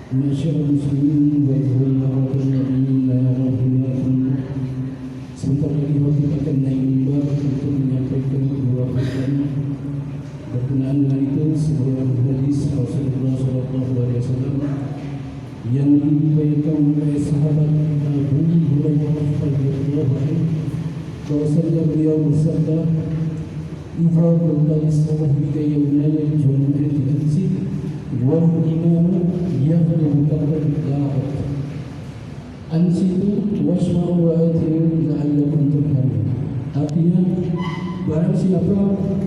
Masyaallah muslimin wa rahmatullahi wabarakatuh. Sebentar lagi kita akan naik mimbar untuk menyampaikan dua khutbah berkenaan dengan itu sebuah hadis Rasulullah SAW yang diriwayatkan oleh sahabat Abu Hurairah radhiyallahu anhu bahwasanya beliau bersabda, "Idza kunta istawahika yawma al-jumu'ati ansi wal imamu yaghlibu al-da'at." Ansitu wasma'u wa ati'u la'allakum turhamun. Artinya, barang siapa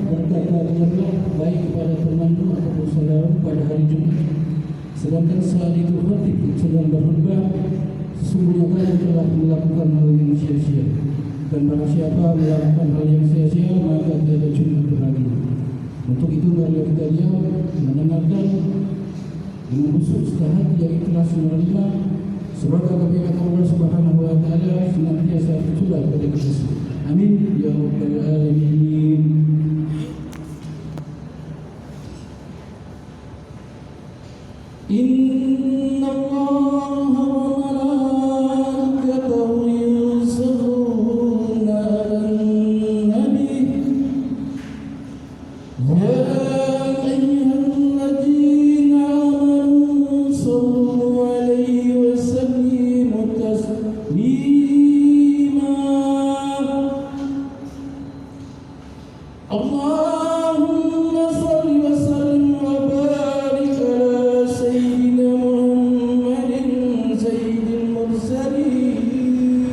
berkata-kata baik kepada temanmu atau saudara pada hari Jumat, sedangkan saat itu khatib sedang berkhutbah, sesungguhnya kalian telah melakukan hal yang sia-sia. Dan barang siapa melakukan hal yang sia-sia, maka tiada Jumat berlagi. Untuk itu mari kita diam mendengarkan dengan khusus hati yang ikhlas menerima. Semoga kebaikan Allah Subhanahu wa taala senantiasa tercurah pada kita. Amin ya rabbal alamin. Inna Allaha wa malaikatahu yusalluna 'alan nabi. Ya ayyuhalladzina amanu sallu 'alaihi wa sallimu taslima. Allahumma salli wa sallim wa barik ala sayyidina Muhammadin sayyidil mursalin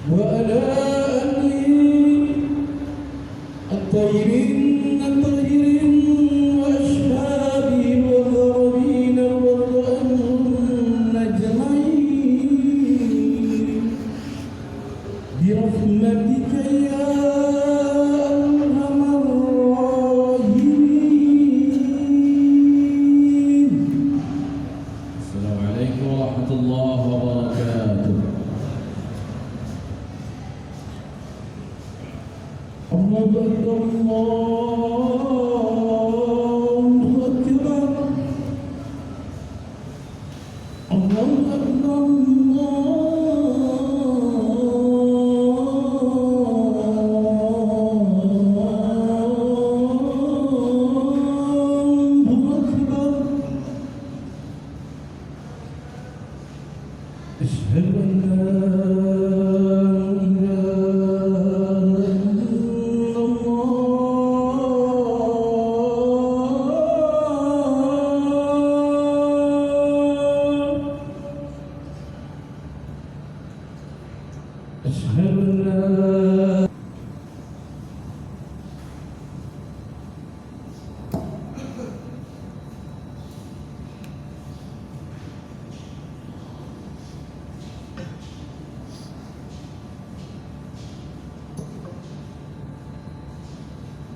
wa ala alihi at-tayyirin at-tahirin wa ashabihi wa gharabin al-wad'an ajma'in bi rahmatika ya arhamar rahimin. Assalamualaikum warahmatullahi wabarakatuh. Allahu akbar, Allahu akbar, Allahu akbar, Allahu akbar. Asyhadu an la ilaha illallah. Asyhadu an la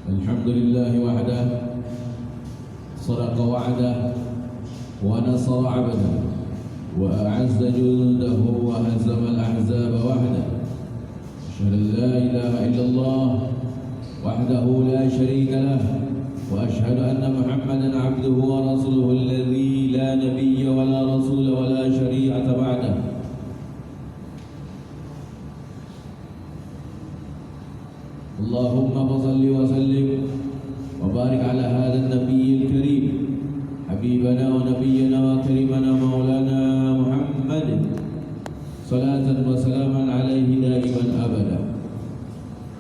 Alhamdulillah wahdah, sadaqa wa'dah, wa nasara 'abdah, wa a'azza jundahu wa hazama al-ahzaba wahdah. Asyhadu an la ilaha illallah wahdahu la syarika lah, wa asyhadu anna Muhammadan 'abduhu wa rasuluhu alladhi la nabiyya wa la rasula wa la syari'ata ba'dah. Allahumma salli wa sallim wa barik ala hadha an-nabiyil karim habibana wa nabiyyana wa karimana maulana Muhammad salatan wa salaman alaihi daiman abada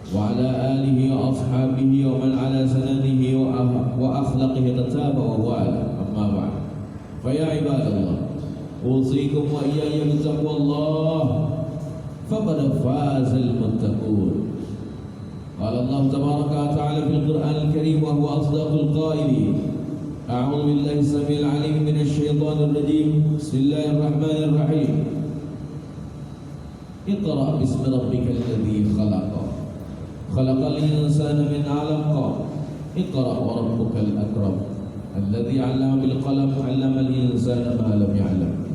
wa ala alihi wa ashabihi wa man ala sanadihi wa akhlaqihi tataba wa wa'ala. Amma ba'd, fa ya ibadallah, usikum wa iyaya bitaqwallah faqad fazal muttaqun. قال الله تبارك وتعالى في القرآن الكريم وهو أصدق القائلين: أعوذ بالله السميع العليم من الشيطان الرجيم. بسم الله الرحمن الرحيم. اقرأ باسم ربك الذي خلق خلق الإنسان من علق اقرأ وربك الأكرم الذي علم بالقلم علم الإنسان ما لم يعلم.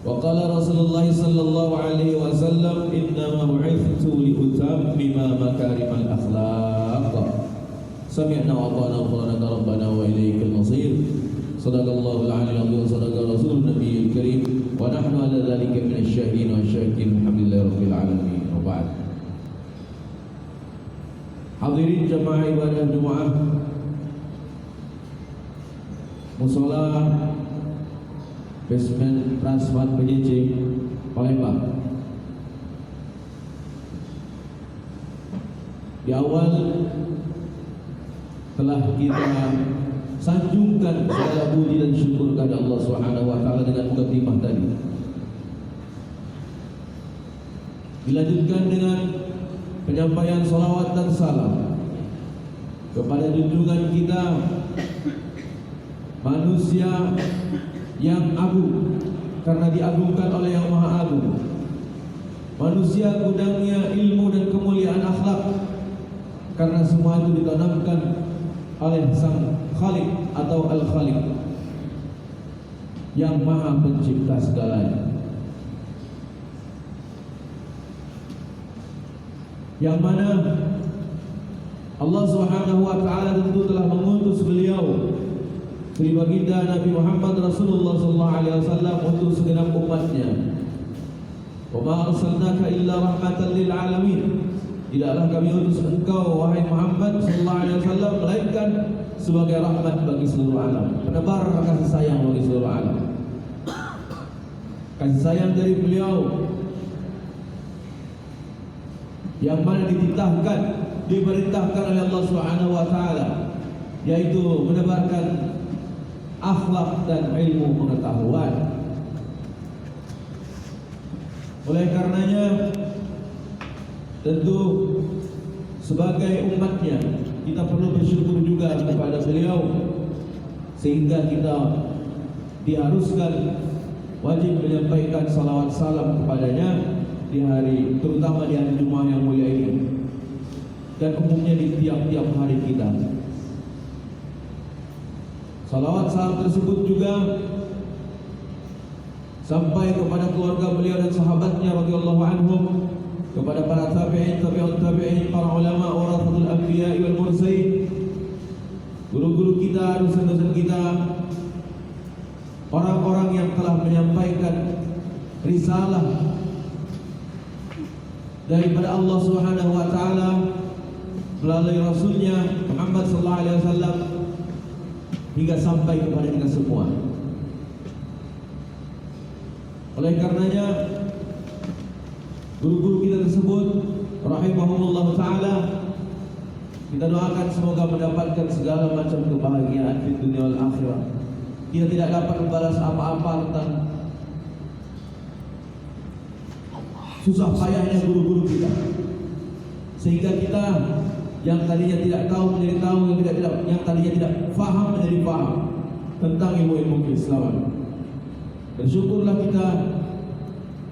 وقال رسول الله صلى الله عليه وسلم: إنما بعثت لأتمم مكارم الأخلاق. سمعنا وأطعنا غفرانك ربنا وإليك المصير. Hadirin jamaah ibadah Jumaah Musola Basement Transmart PJJ Palembang. Di awal telah kita sanjungkan segala puji dan syukur kepada Allah Subhanahu wa taala dengan mukadimah tadi. Dilanjutkan dengan penyampaian salawat dan salam kepada junjungan kita, manusia yang agung karena diagungkan oleh Yang Maha Agung, manusia gudangnya ilmu dan kemuliaan akhlak karena semua itu ditanamkan oleh Sang Khalik atau Al-Khalik yang Maha Pencipta segalanya, yang mana Allah Subhanahu wa taala tentu telah mengutus beliau Sri Baginda Nabi Muhammad Rasulullah sallallahu alaihi wasallam untuk segenap umatnya. Wa ma arsalnaka illa rahmatan lil alamin. Tidaklah kami utus engkau wahai Muhammad sallallahu alaihi wasallam melainkan sebagai rahmat bagi seluruh alam, penebar kasih sayang bagi seluruh alam. Kasih sayang dari beliau yang mana diperintahkan oleh Allah Subhanahu wa taala, yaitu menebarkan akhlak dan ilmu pengetahuan. Oleh karenanya tentu sebagai umatnya kita perlu bersyukur juga kepada beliau, sehingga kita diharuskan wajib menyampaikan salawat salam kepadanya di hari, terutama di hari Jumat yang mulia ini, dan umumnya di tiap-tiap hari kita. Salawat salam tersebut juga sampai kepada keluarga beliau dan sahabatnya radhiyallahu anhum, kepada para tabi'in, tabi'ut tabi'in, para ulama, warathatul anbiya wal mursalin, guru-guru kita, dosen-dosen kita, orang-orang yang telah menyampaikan risalah daripada Allah Subhanahu wa taala melalui Rasulnya Muhammad sallallahu alaihi wasallam hingga sampai kepada kita semua. Oleh karenanya guru-guru kita tersebut rahimahumullah taala kita doakan semoga mendapatkan segala macam kebahagiaan di dunia wal akhirah. Kita tidak dapat membalas apa-apa tentang susah payahnya guru-guru kita, sehingga kita yang tadinya tidak tahu menjadi tahu, yang tadinya tidak faham menjadi faham tentang ilmu-ilmu keislaman. Bersyukurlah kita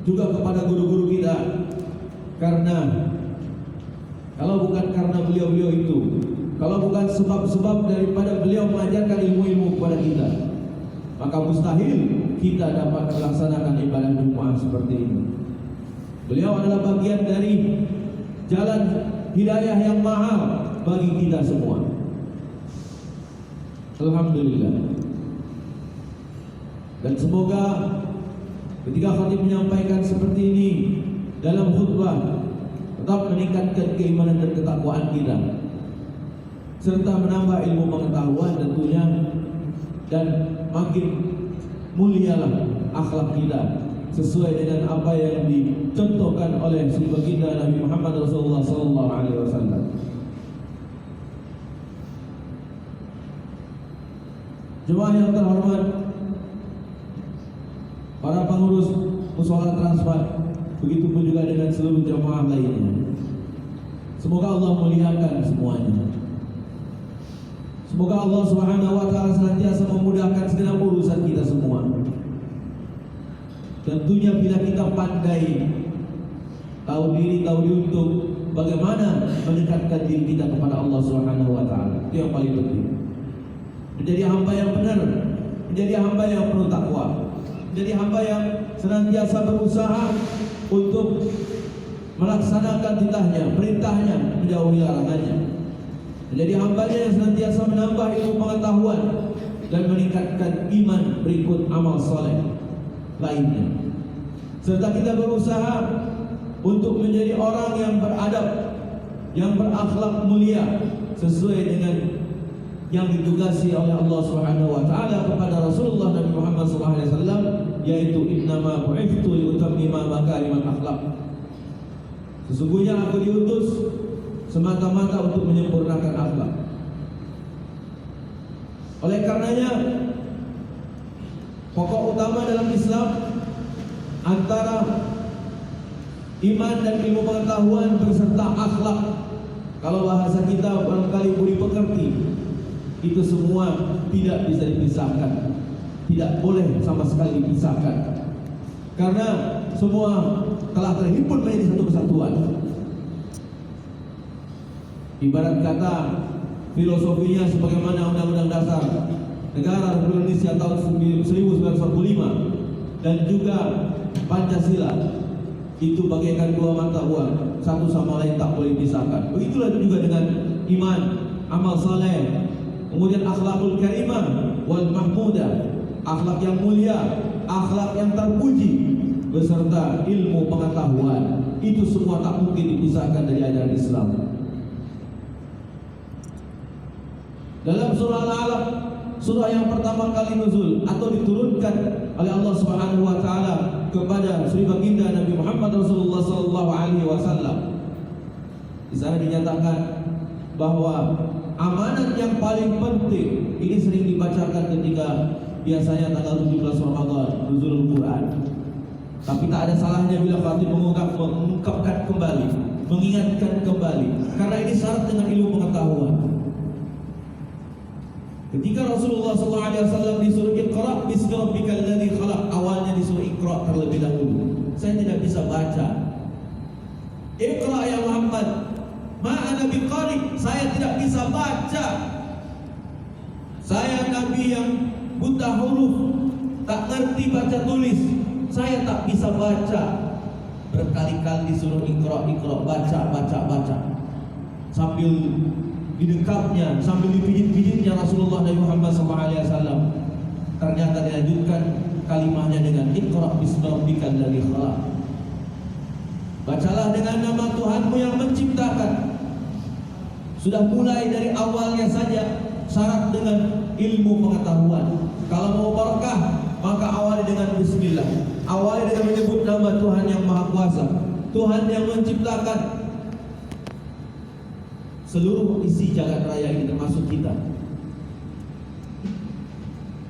juga kepada guru-guru kita, karena kalau bukan karena beliau-beliau itu, kalau bukan sebab-sebab daripada beliau mengajarkan ilmu-ilmu kepada kita, maka mustahil kita dapat melaksanakan ibadah Jumat seperti ini. Beliau adalah bagian dari jalan hidayah yang mahal bagi kita semua. Alhamdulillah. Dan semoga ketika khatib menyampaikan seperti ini dalam khutbah tetap meningkatkan keimanan dan ketakwaan kita, serta menambah ilmu pengetahuan tentunya, dan makin mulialah akhlak kita sesuai dengan apa yang dicontohkan oleh Sri Baginda Nabi Muhammad Rasulullah sallallahu alaihi wasallam. Jemaah yang terhormat, para pengurus Mushola Transmart, begitu pun juga dengan seluruh jemaah lainnya. Semoga Allah muliakan semuanya. Semoga Allah Subhanahu wa taala senantiasa memudahkan segala urusan kita semua. Tentunya bila kita pandai, tahu diri, tahu diuntung, bagaimana mendekatkan diri kita kepada Allah Subhanahu wa taala. Itu yang paling penting. Menjadi hamba yang benar, menjadi hamba yang penuh takwa, menjadi hamba yang senantiasa berusaha untuk melaksanakan titahnya, perintahnya, menjauhi larangannya. Menjadi hambanya yang senantiasa menambah ilmu pengetahuan dan meningkatkan iman berikut amal soleh lainnya. Serta kita berusaha untuk menjadi orang yang beradab, yang berakhlak mulia sesuai dengan yang ditugasi oleh Allah Subhanahu wa taala kepada Rasulullah Nabi Muhammad sallallahu alaihi wasallam, yaitu innama bu'ithtu liutammima makarimal akhlak. Sesungguhnya aku diutus semata-mata untuk menyempurnakan akhlak. Oleh karenanya, pokok utama dalam Islam antara iman dan ilmu pengetahuan berserta akhlak, kalau bahasa kita barangkali boleh dipekerti, itu semua tidak bisa dipisahkan, tidak boleh sama sekali dipisahkan, karena semua telah terhimpun menjadi satu kesatuan. Ibarat kata filosofinya sebagaimana Undang-Undang Dasar Negara Republik Indonesia tahun 1945 dan juga Pancasila itu bagaikan dua mata uang, satu sama lain tak boleh dipisahkan. Begitulah juga dengan iman, amal saleh, kemudian akhlakul karimah wal mahmudah, akhlak yang mulia, akhlak yang terpuji, beserta ilmu pengetahuan. Itu semua tak mungkin dipisahkan dari ajaran Islam. Dalam surah Al-Alaq, surah yang pertama kali nuzul atau diturunkan oleh Allah Subhanahu wa taala kepada Sri Baginda Nabi Muhammad Rasulullah sallallahu alaihi wasallam. Di sana dinyatakan bahwa amanat yang paling penting ini sering dibacakan ketika biasanya tanggal 17 Ramadan nuzulul Quran. Tapi tak ada salahnya bila khatib mengungkapkan kembali, mengingatkan kembali, karena ini syarat dengan ilmu pengetahuan. Ketika Rasulullah SAW disuruh Iqra bismi rabbikal ladzi khalaq, awalnya disuruh Iqra terlebih dahulu. Saya tidak bisa baca. Iqra ya Muhammad, ma ana biqari, saya tidak bisa baca. Saya nabi yang buta huruf, tak ngerti baca tulis. Saya tak bisa baca. Berkali-kali disuruh Iqra, baca. Sambil didekapnya, sambil dipijit-pijitnya Rasulullah Nabi Muhammad SAW, ternyata dilanjutkan kalimahnya dengan Iqra bismi rabbikal ladzi khalaq. Bacalah dengan nama Tuhanmu yang menciptakan. Sudah mulai dari awalnya saja syarat dengan ilmu pengetahuan. Kalau mau barakah, maka awali dengan bismillah, awali dengan menyebut nama Tuhan yang Maha Kuasa, Tuhan yang menciptakan seluruh isi jagat raya ini termasuk kita.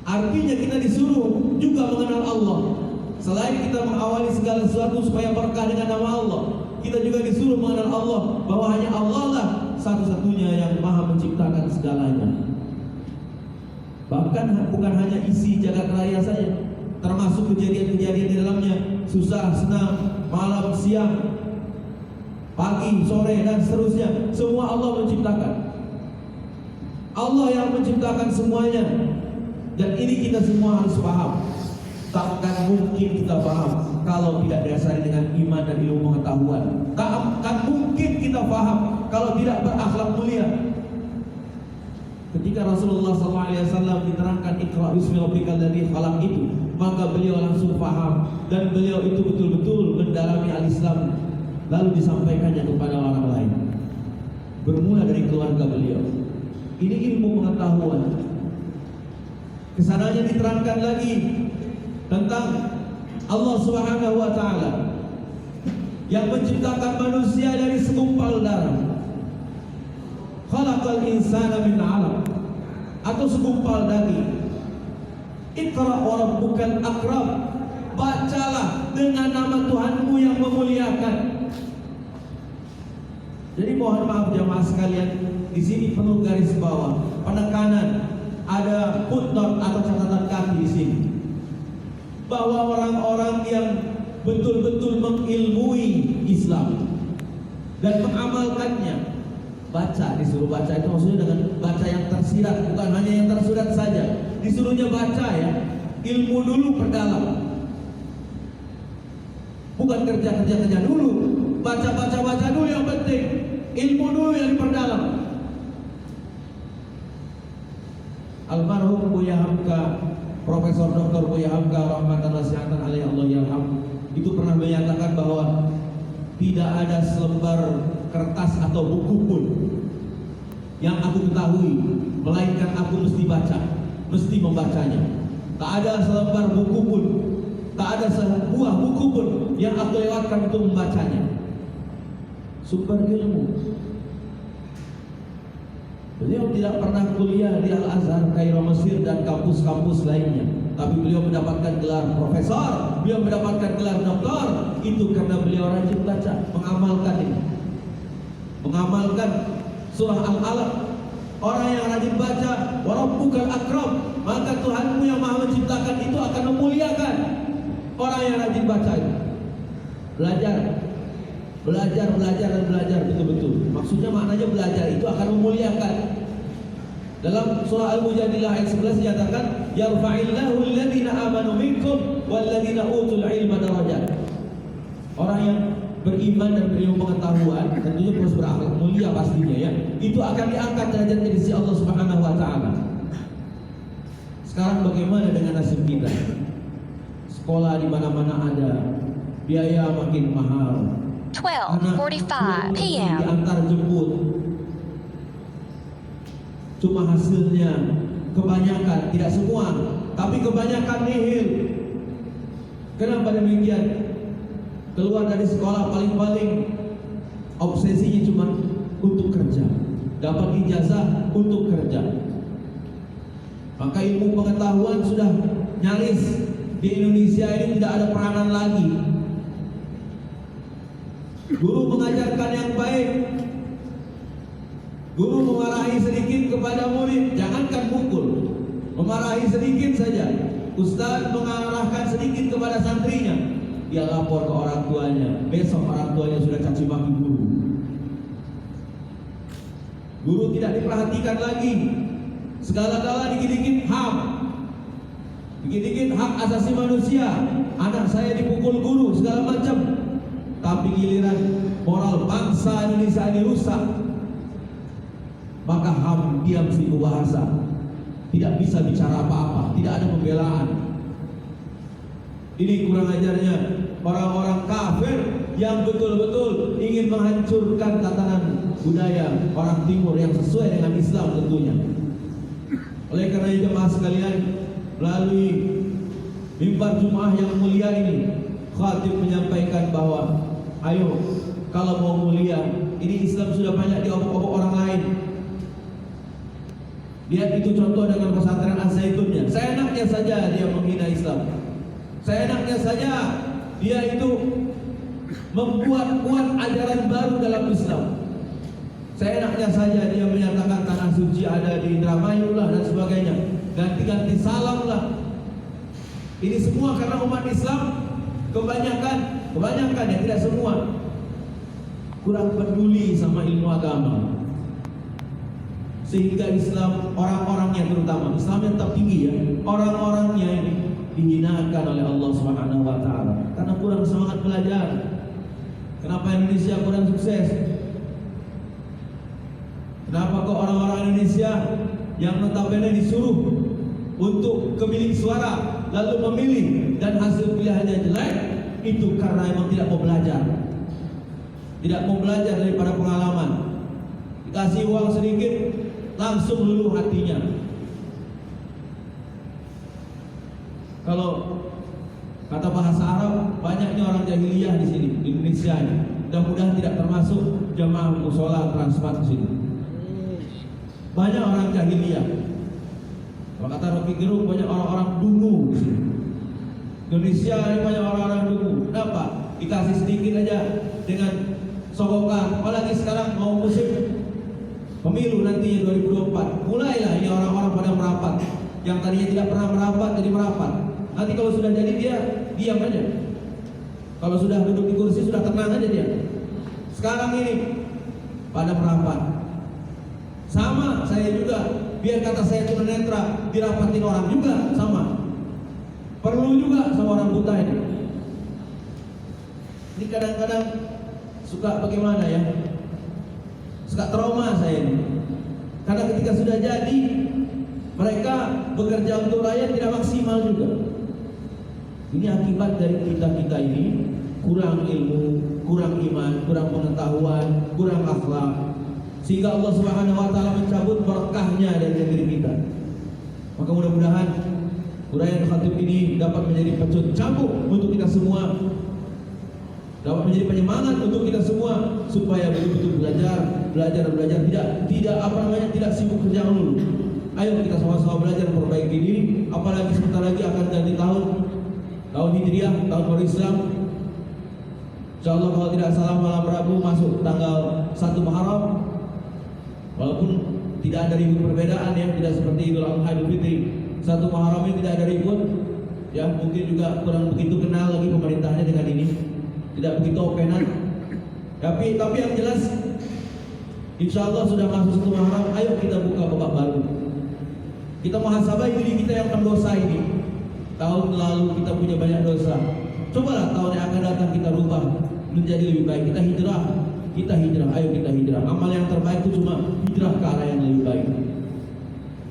Artinya kita disuruh juga mengenal Allah. Selain kita mengawali segala sesuatu supaya berkah dengan nama Allah, kita juga disuruh mengenal Allah, bahwa hanya Allah lah satu-satunya yang Maha menciptakan segalanya. Bahkan bukan hanya isi jagat raya saja, termasuk kejadian-kejadian di dalamnya, susah, senang, malam, siang, pagi, sore, dan seterusnya, semua Allah menciptakan. Allah yang menciptakan semuanya. Dan ini kita semua harus paham. Takkan mungkin kita paham kalau tidak didasari dengan iman dan ilmu pengetahuan. Takkan mungkin kita paham kalau tidak berakhlak mulia. Ketika Rasulullah SAW diterangkan Iqra bismi rabbikal ladzi khalaq itu, maka beliau langsung paham, dan beliau itu betul-betul mendalami al-Islam, lalu disampaikannya kepada orang lain. Bermula dari keluarga beliau. Ini ilmu pengetahuan. Kesananya diterangkan lagi tentang Allah Subhanahu wa taala yang menciptakan manusia dari segumpal darah. Khalaqal insana min 'alaq, atau segumpal daging. Iqra wa rabbukal akram, bacalah dengan nama Tuhanmu yang memuliakan. Jadi mohon maaf jamaah sekalian, di sini perlu garis bawah, penekanan, ada footnote atau catatan kaki di sini, bahwa orang-orang yang betul-betul mengilmui Islam dan mengamalkannya, baca, disuruh baca itu maksudnya dengan baca yang tersirat, bukan hanya yang tersurat saja. Disuruhnya baca ya, ilmu dulu perdalam, bukan kerja dulu, baca dulu yang penting, ilmu dulu yang diperdalam. Almarhum Buya Hamka, Profesor Dr. Buya Hamka rahmatan wasihatan alaihi Allah yarham, itu pernah menyatakan bahwa tidak ada selembar kertas atau buku pun yang aku ketahui, melainkan aku mesti baca, mesti membacanya. Tak ada selembar buku pun, tak ada sebuah buku pun yang aku lewatkan untuk membacanya. Sumber ilmu. Beliau tidak pernah kuliah di Al-Azhar, Kairo, Mesir dan kampus-kampus lainnya, tapi beliau mendapatkan gelar profesor, beliau mendapatkan gelar doktor. Itu karena beliau rajin baca, mengamalkan ini, mengamalkan surah Al-Alaq. Orang yang rajin baca, wa rabbukal akram, maka Tuhanmu yang maha menciptakan itu akan memuliakan orang yang rajin baca itu. Belajar dan belajar betul-betul. Maksudnya maknanya belajar itu akan memuliakan. Dalam surah Al-Mujadilah ayat 11 dinyatakan, yarfa'illahu alladhina amanu minkum walladhina utul ilma darajat. Orang yang beriman dan berilmu pengetahuan, tentunya terus berakhlak mulia pastinya ya, itu akan diangkat derajatnya di sisi Allah Subhanahu wa taala. Sekarang bagaimana dengan nasib kita? Sekolah di mana-mana ada, biaya makin mahal. 12:45 p.m. diantar jemput, cuma hasilnya kebanyakan, tidak semua, tapi kebanyakan nihil. Kenapa demikian? Keluar dari sekolah paling-paling obsesinya cuma untuk kerja, dapat ijazah untuk kerja. Maka ilmu pengetahuan sudah nyaris di Indonesia ini tidak ada peranan lagi. Guru mengajarkan yang baik, guru memarahi sedikit kepada murid, jangankan pukul, memarahi sedikit saja. Ustaz mengarahkan sedikit kepada santrinya, dia lapor ke orang tuanya, besok orang tuanya sudah caci maki guru. Guru tidak diperhatikan lagi, segala-gala dikit-dikit HAM, dikit-dikit hak asasi manusia, anak saya dipukul guru, segala macam. Tapi giliran moral bangsa Indonesia ini rusak, maka HAM diam seribu bahasa, tidak bisa bicara apa-apa, tidak ada pembelaan. Ini kurang ajarnya orang-orang kafir yang betul-betul ingin menghancurkan tatanan budaya orang timur yang sesuai dengan Islam tentunya. Oleh karena itu jemaah sekalian, melalui mimbar Jumat yang mulia ini, khatib menyampaikan bahwa ayo, kalau mau mulia, ini Islam sudah banyak diobok-obok orang lain. Lihat itu contoh dengan pesantren Az-Zaitunnya. Seenaknya saja dia menghina Islam, seenaknya saja dia itu membuat ajaran baru dalam Islam, seenaknya saja dia menyatakan tanah suci ada di Indramayu lah dan sebagainya, ganti-ganti salam lah. Ini semua karena umat Islam kebanyakan ya, tidak semua, kurang peduli sama ilmu agama, sehingga Islam, orang-orangnya terutama, Islam yang tertinggi ya, orang-orangnya ini dihinakan oleh Allah Subhanahu wa taala karena kurang semangat belajar. Kenapa Indonesia kurang sukses? Kenapa kok orang-orang Indonesia yang notabene disuruh untuk ke bilik suara lalu memilih dan hasil pilihannya jelek, itu karena memang tidak mau belajar, tidak mau belajar daripada pengalaman. Dikasih uang sedikit langsung luluh hatinya. Kalau kata bahasa Arab, banyaknya orang jahiliyah di sini, di Indonesia ini. Mudah-mudahan tidak termasuk jamaah musola transmat di sini. Banyak orang jahiliyah. Kalau kata Rocky Gerung, banyak orang-orang dungu di sini. Indonesia ini banyak orang-orang dungu. Kenapa? Dikasih sedikit aja dengan sogokan. Apalagi sekarang mau musim pemilu nantinya 2024. Mulailah ini orang-orang pada merapat. Yang tadinya tidak pernah merapat jadi merapat. Nanti kalau sudah jadi dia diam aja. Kalau sudah duduk di kursi sudah tenang aja dia. Sekarang ini pada merapat. Sama saya juga, biar kata saya tunanetra, dirapatin orang juga sama. Perlu juga sama orang buta ini. Ini kadang-kadang suka bagaimana ya? Suka trauma saya ini. Karena ketika sudah jadi, mereka bekerja untuk rakyat tidak maksimal juga. Ini akibat dari kita-kita ini kurang ilmu, kurang iman, kurang pengetahuan, kurang akhlak, sehingga Allah Subhanahu wa taala mencabut berkahnya dari negeri kita. Maka mudah-mudahan uraian khatib ini dapat menjadi pencambuk untuk kita semua, dapat menjadi penyemangat untuk kita semua supaya betul-betul belajar, tidak sibuk kerja dulu. Ayo kita sama-sama belajar memperbaiki diri, apalagi sebentar lagi akan ganti tahun Hijriah, tahun baru Islam. Insyaallah kalau tidak salah malam Rabu masuk tanggal 1 Muharram. Walaupun tidak ada ribut perbedaan ya, tidak seperti Idul Adha, Idul Fitri. 1 Muharram ini tidak ada ribut. Ya, mungkin juga kurang begitu kenal lagi pemerintahnya dengan ini. Tidak begitu openan. Tapi yang jelas insyaallah sudah masuk 1 Muharram, ayo kita buka babak baru. Kita muhasabah diri kita yang pendosa ini. Tahun lalu kita punya banyak dosa. Cobalah tahun yang akan datang kita rubah menjadi lebih baik. Kita hijrah. Ayo kita hijrah. Amal yang terbaik itu cuma hijrah ke arah yang lebih baik.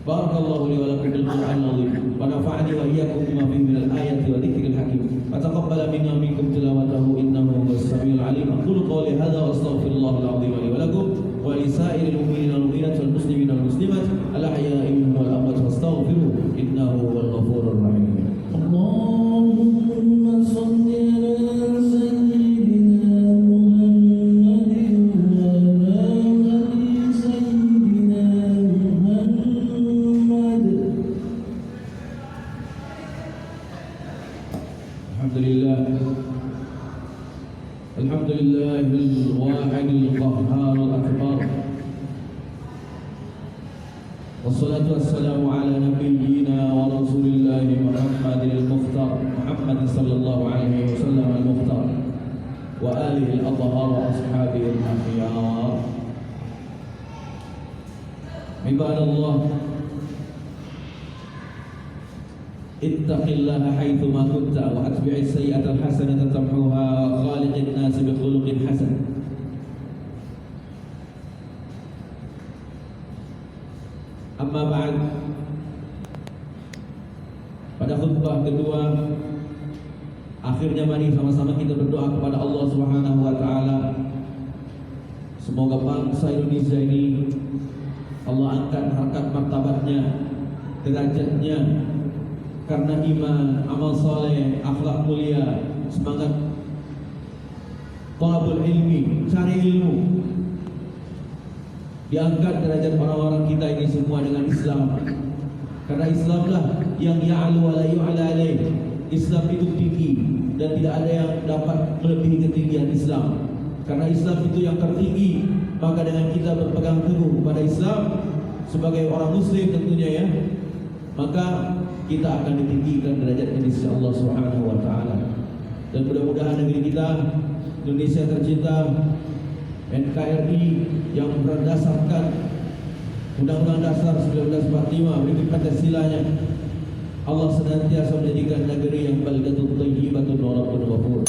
Barakallahu li wa lakum bil Qur'anil azim wa nafa'ani wa iyyakum bima fihi minal ayati wa dzikril hakim. Wa taqabbala minna wa minkum tilawatahu innahu huwas samiul alim. Aqulu qawli hadza wa astaghfirullahal azim li wa lakum wa li sa'iril mu'minina wal mu'minat wal muslimina wal muslimat al ahya'i minhum wal amwat fastaghfiruhu innahu huwal ghafurur rahim. Allahumma shalli ala sayyidina Muhammadin wa ala ali sayyidina Muhammad. Alhamdulillahil wahidil qahharil akbar. Wassalatu wassalamu ala nabiyyina wa rasulillahi Muhammadil Mukhtar, Muhammad sallallahu alaihi wasallam al-Mukhtar wa alihi al-athhar wa ashabihi al-akhyar. Ibadallah, ittaqillaha haitsuma kunta wa atbi'is sayyi'ata al-hasanata tamhuha wa khaliqin nas bi khuluqin hasan. Amma ba'd. Pada khutbah kedua, akhirnya mari sama-sama kita berdoa kepada Allah Subhanahu wa taala. Semoga bangsa Indonesia ini Allah angkat harkat martabatnya, derajatnya, karena iman, amal saleh, akhlak mulia, semangat talabul ilmi, cari ilmu. Diangkat derajat orang-orang kita ini semua dengan Islam. Karena Islamlah yang ya'lu wa la yu'la alaih. Islam itu tinggi dan tidak ada yang dapat melebihi ketinggian Islam. Karena Islam itu yang tertinggi, maka dengan kita berpegang teguh kepada Islam sebagai orang muslim tentunya ya, maka kita akan ditinggikan derajatnya di sisi Allah Subhanahu wa taala. Dan mudah-mudahan negeri kita Indonesia tercinta, NKRI yang berdasarkan Undang-Undang Dasar 1945 berikut Pancasilanya, Allah senantiasa menjadikan negeri yang baldatun thayyibatun wa rabbun ghafur,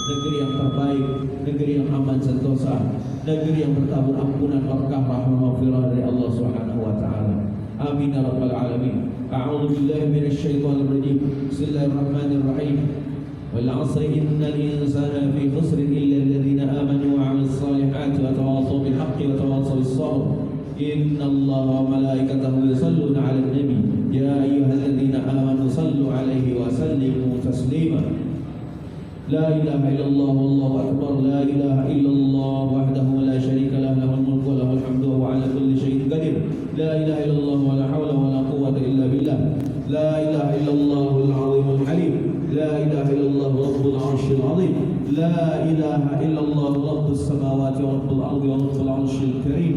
negeri yang terbaik, negeri yang aman sentosa, negeri yang bertabur ampunan, berkah, rahmah, maghfirah dari Allah Subhanahu wa taala. Amin ya rabbal alamin. A'udzu billahi minasy syaithanir rajim. Bismillahirrahmanirrahim. Wal 'asri innal insana fi khusr illa alladhina amanu wa 'amilus solihati wa tawassaw bil haqqi wa tawassaw bis sabr. Innallaha wa malaikatahu yusalluna 'alan nabi ya ayyuhalladzina amanu sallu 'alaihi wa sallimu taslima. La ilaha illallah wallahu akbar. La ilaha illallah wahdahu la syarika lahu, lahul mulku wa lahul hamdu wa huwa 'ala kulli syai'in qadir. La ilaha illallah wa la hawla wa la quwwata illa billah. La ilaha illallahul 'azimul halim. La ilaha illallah rabbul 'arsyil 'azim. La ilaha illallah rabbus samawati wa rabbul ardi wa rabbul 'arsyil karim.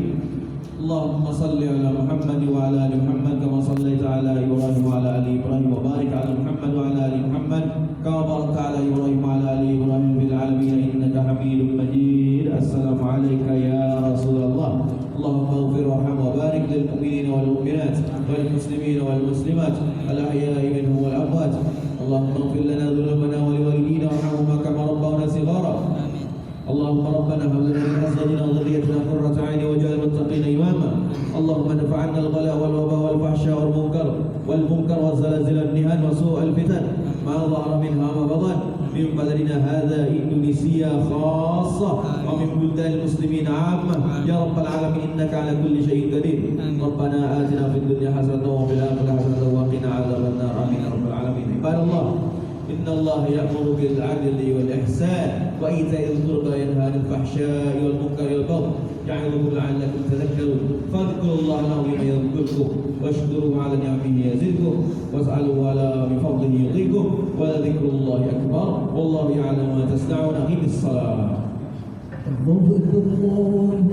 Allahumma salli ala Muhammad wa ala ali Muhammad kama sallaita ala Ibrahim wa ala ali Ibrahim wa barik ala Muhammad wa ala ali Muhammad kama barakta ala Ibrahim wa ala ali Ibrahim fil alamin innaka Hamidum Majid. Assalamu alayka ya Rasulullah. Allahumma ighfir warham wa barik lil mu'minina wal mu'minat wal muslimina wal muslimat al ahya'i minhum wal amwat. Allahumma ighfir lana dhunubana wa liwalidina warhamhuma kama rabbawna shighara. اللهم ربنا هب لنا من ازواجنا وذريتنا قرة اعين واجعل للمتقين اماما. اللهم ادفع عنا البلاء والوباء والفحشاء والمنكر والمنكر والزلازل والنهان وسوء الفتن ما ظهر منها وما بطن من بلدنا هذا إندونيسيا خاصة ومن بلدان المسلمين عامة يا رب العالمين إنك على كل شيء قدير ربنا آتنا في الدنيا حسنة وفي الآخرة حسنة وقنا عذاب النار آمين يا رب العالمين عباد الله إن الله يأمر بالعدل والإحسان وإيتاء ذي القربى وينهى عن الفحشاء والمنكر والبغي يعظكم لعلكم تذكرون فاذكروا الله العظيم يذكركم واشكروه على نعمه يزدكم واسألوه على بفضله يغيكم ولذكر الله أكبر والله يعلم ما تصنعون أقيموا الصلاة.